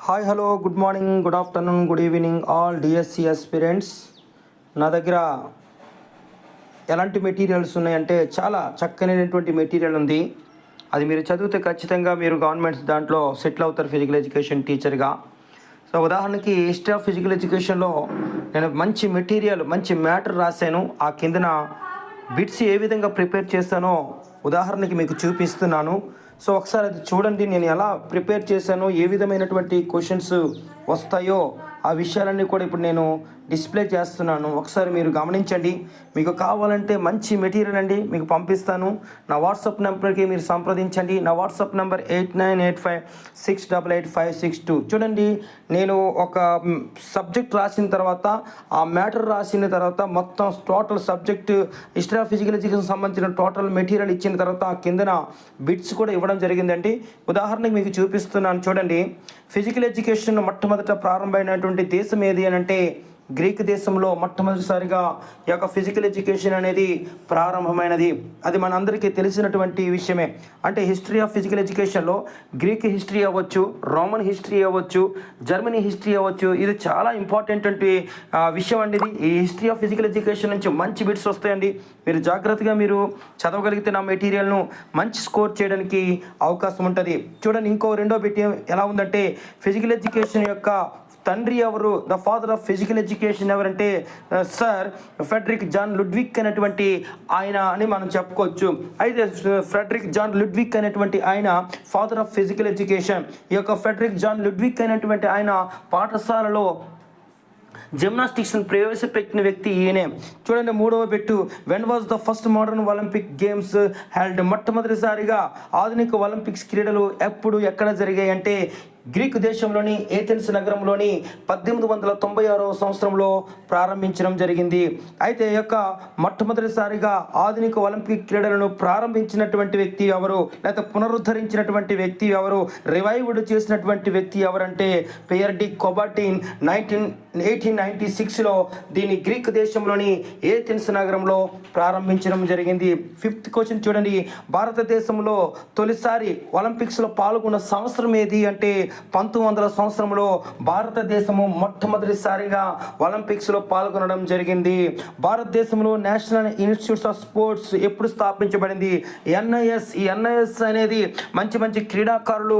Hi hello good morning good afternoon good evening all DSC aspirants. నా దగ్గర ఎలాంటి materials ఉన్నాయంటే చాలా చక్కనైనటువంటి మెటీరియల్ ఉంది. అది మీరు చదివితే ఖచ్చితంగా మీరు గవర్నమెంట్స్ దాంట్లో సెటిల్ అవుతారు ఫిజికల్ ఎడ్యుకేషన్ టీచర్గా. సో ఉదాహరణకి హిస్టరీ ఆఫ్ ఫిజికల్ ఎడ్యుకేషన్లో నేను మంచి మెటీరియల్ మంచి మ్యాటర్ రాశాను. ఆ కిందన బిట్స్ ఏ విధంగా ప్రిపేర్ చేస్తానో ఉదాహరణకి మీకు చూపిస్తున్నాను. సో ఒకసారి అది చూడండి, నేను ఎలా ప్రిపేర్ చేశానో, ఏ విధమైనటువంటి క్వశ్చన్స్ వస్తాయో ఆ విషయాలన్నీ కూడా ఇప్పుడు నేను డిస్ప్లే చేస్తున్నాను. ఒకసారి మీరు గమనించండి. మీకు కావాలంటే మంచి మెటీరియల్ అండి మీకు పంపిస్తాను. నా వాట్సాప్ నెంబర్కి మీరు సంప్రదించండి. నా వాట్సాప్ నెంబర్ 8985688562. చూడండి, నేను ఒక సబ్జెక్ట్ రాసిన తర్వాత ఆ మ్యాటర్ రాసిన తర్వాత మొత్తం total subject history of physical education సంబంధించిన టోటల్ మెటీరియల్ ఇచ్చిన తర్వాత ఆ కిందన బిట్స్ కూడా ఇవ్వడం జరిగిందండి. ఉదాహరణకి మీకు చూపిస్తున్నాను చూడండి. ఫిజికల్ ఎడ్యుకేషన్ మొట్టమొదట ప్రారంభమైనటువంటి దేశం ఏది అని అంటే గ్రీక్ దేశంలో మొట్టమొదటిసారిగా ఈ యొక్క ఫిజికల్ ఎడ్యుకేషన్ అనేది ప్రారంభమైనది. అది మనందరికీ తెలిసినటువంటి విషయమే. అంటే హిస్టరీ ఆఫ్ ఫిజికల్ ఎడ్యుకేషన్లో గ్రీక్ హిస్టరీ అవ్వచ్చు, రోమన్ హిస్టరీ అవ్వచ్చు, జర్మనీ హిస్టరీ అవ్వచ్చు. ఇది చాలా ఇంపార్టెంట్ విషయం అండి. ఇది ఈ హిస్టరీ ఆఫ్ ఫిజికల్ ఎడ్యుకేషన్ నుంచి మంచి బిట్స్ వస్తాయండి. మీరు జాగ్రత్తగా మీరు చదవగలిగితే నా మెటీరియల్ను మంచి స్కోర్ చేయడానికి అవకాశం ఉంటుంది. చూడండి, రెండో బిట్ ఎలా ఉందంటే ఫిజికల్ ఎడ్యుకేషన్ యొక్క తండ్రి ఎవరు, the father of physical education ఎవరంటే సర్ ఫ్రెడరిక్ జాన్ లుడ్విక్ అనేటువంటి ఆయన అని మనం చెప్పుకోవచ్చు. అయితే ఫ్రెడరిక్ జాన్ లుడ్విక్ అనేటువంటి ఆయన ఫాదర్ ఆఫ్ ఫిజికల్ ఎడ్యుకేషన్. ఈ యొక్క ఫ్రెడరిక్ జాన్ లుడ్విక్ అనేటువంటి ఆయన పాఠశాలలో జిమ్నాస్టిక్స్ని ప్రవేశపెట్టిన వ్యక్తి ఈయనే. చూడండి, మూడవ పెట్టు, when was the first modern Olympic games held. మొట్టమొదటిసారిగా ఆధునిక ఒలింపిక్స్ క్రీడలు ఎక్కడ జరిగాయి అంటే గ్రీకు దేశంలోని ఏథెన్స్ నగరంలోని 1896వ సంవత్సరంలో ప్రారంభించడం జరిగింది. అయితే ఈ యొక్క మొట్టమొదటిసారిగా ఆధునిక ఒలింపిక్ క్రీడలను ప్రారంభించినటువంటి వ్యక్తి ఎవరు, లేకపోతే పునరుద్ధరించినటువంటి వ్యక్తి ఎవరు, రివైవ్డ్ చేసినటువంటి వ్యక్తి ఎవరంటే పియర్ డి కౌబర్టిన్ 1896లో దీన్ని గ్రీక్ దేశంలోని ఏథెన్స్ నగరంలో ప్రారంభించడం జరిగింది. ఫిఫ్త్ క్వశ్చన్ చూడండి, భారతదేశంలో తొలిసారి ఒలింపిక్స్లో పాల్గొన్న సంవత్సరం ఏది అంటే 1900 సంవత్సరంలో భారతదేశము మొట్టమొదటిసారిగా ఒలింపిక్స్లో పాల్గొనడం జరిగింది. భారతదేశంలో నేషనల్ ఇన్స్టిట్యూట్స్ ఆఫ్ స్పోర్ట్స్ ఎప్పుడు స్థాపించబడింది? ఎన్ఐఎస్. ఈ ఎన్ఐఎస్ అనేది మంచి క్రీడాకారులు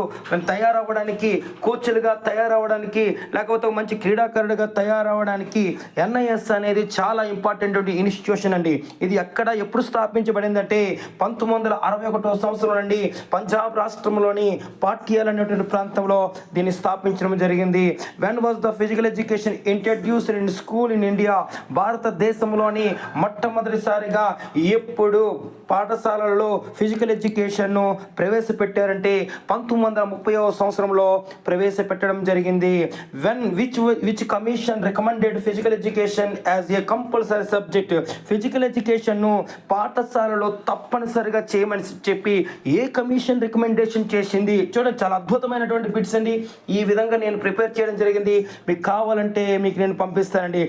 తయారవ్వడానికి, కోచ్లుగా తయారవ్వడానికి, లేకపోతే మంచి క్రీడాకారుడిగా తయారవ్వడానికి ఎన్ఐఎస్ అనేది చాలా ఇంపార్టెంట్ ఇన్స్టిట్యూషన్ అండి. ఇది ఎప్పుడు స్థాపించబడిందంటే 1961వ సంవత్సరం నుండి పంజాబ్ రాష్ట్రంలోని పాటియాలా అనేటువంటి ప్రాంతంలో దీన్ని స్థాపించడం జరిగింది. When was the physical education introduced in school in India. భారతదేశంలోని మొట్టమొదటిసారిగా ఎప్పుడు పాఠశాలల్లో ఫిజికల్ ఎడ్యుకేషన్ను ప్రవేశపెట్టారంటే 1930వ సంవత్సరంలో ప్రవేశపెట్టడం జరిగింది. When which commission recommended physical education as a compulsory subject. Physical ఎడ్యుకేషన్ను పాఠశాలలో తప్పనిసరిగా చేయమని చెప్పి ఏ కమిషన్ రికమెండేషన్ చేసింది? చూడండి, చాలా అద్భుతమైనటువంటి బిట్స్ అండి. ఈ విధంగా నేను ప్రిపేర్ చేయడం జరిగింది. మీకు కావాలంటే మీకు నేను పంపిస్తానండి.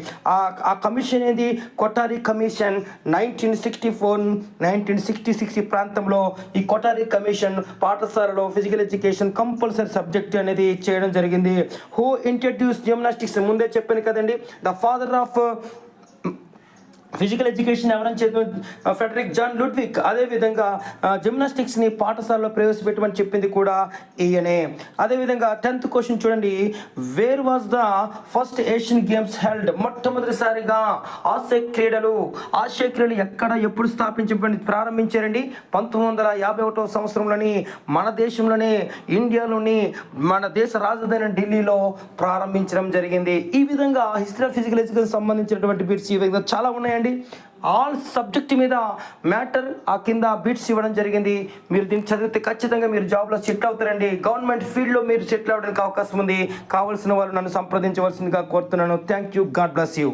ఆ కమిషన్ ఏంది? కొఠారి కమిషన్ 1964-1966 ప్రాంతంలో ఈ కొఠారి కమిషన్ పాఠశాలలో ఫిజికల్ ఎడ్యుకేషన్ కంపల్సరీ సబ్జెక్ట్ అనేది చేయడం జరిగింది. Who introduce gymnastics? ముందే చెప్పాను కదండి, the father of physical education ఎవరని చెప్పి ఫ్రెడరిక్ జాన్ లుడ్విక్. అదేవిధంగా జిమ్నాస్టిక్స్ని పాఠశాలలో ప్రవేశపెట్టమని చెప్పింది కూడా ఈయనే. అదేవిధంగా 10th క్వశ్చన్ చూడండి, where was the first Asian games held. మొట్టమొదటిసారిగా ఆసియా క్రీడలు ఎప్పుడు ప్రారంభించారండి? 1951వ సంవత్సరంలోని మన దేశంలోనే, ఇండియాలోని మన దేశ రాజధాని ఢిల్లీలో ప్రారంభించడం జరిగింది. ఈ విధంగా హిస్టరీ ఆఫ్ ఫిజికల్ ఎడ్యుకేషన్ సంబంధించినటువంటి బిట్స్ ఈ విధంగా చాలా ఉన్నాయండి. ఆల్ సబ్జెక్ట్ మీద మ్యాటర్ ఆ కింద బిట్స్ ఇవ్వడం జరిగింది. మీరు దీన్ని చదివితే ఖచ్చితంగా మీరు జాబ్లో సెటిల్ అవుతారండి. గవర్నమెంట్ ఫీల్డ్లో మీరు సెటిల్ అవ్వడానికి అవకాశం ఉంది. కావాల్సిన వాళ్ళు నన్ను సంప్రదించవలసిందిగా కోరుతున్నాను. Thank you. God bless you.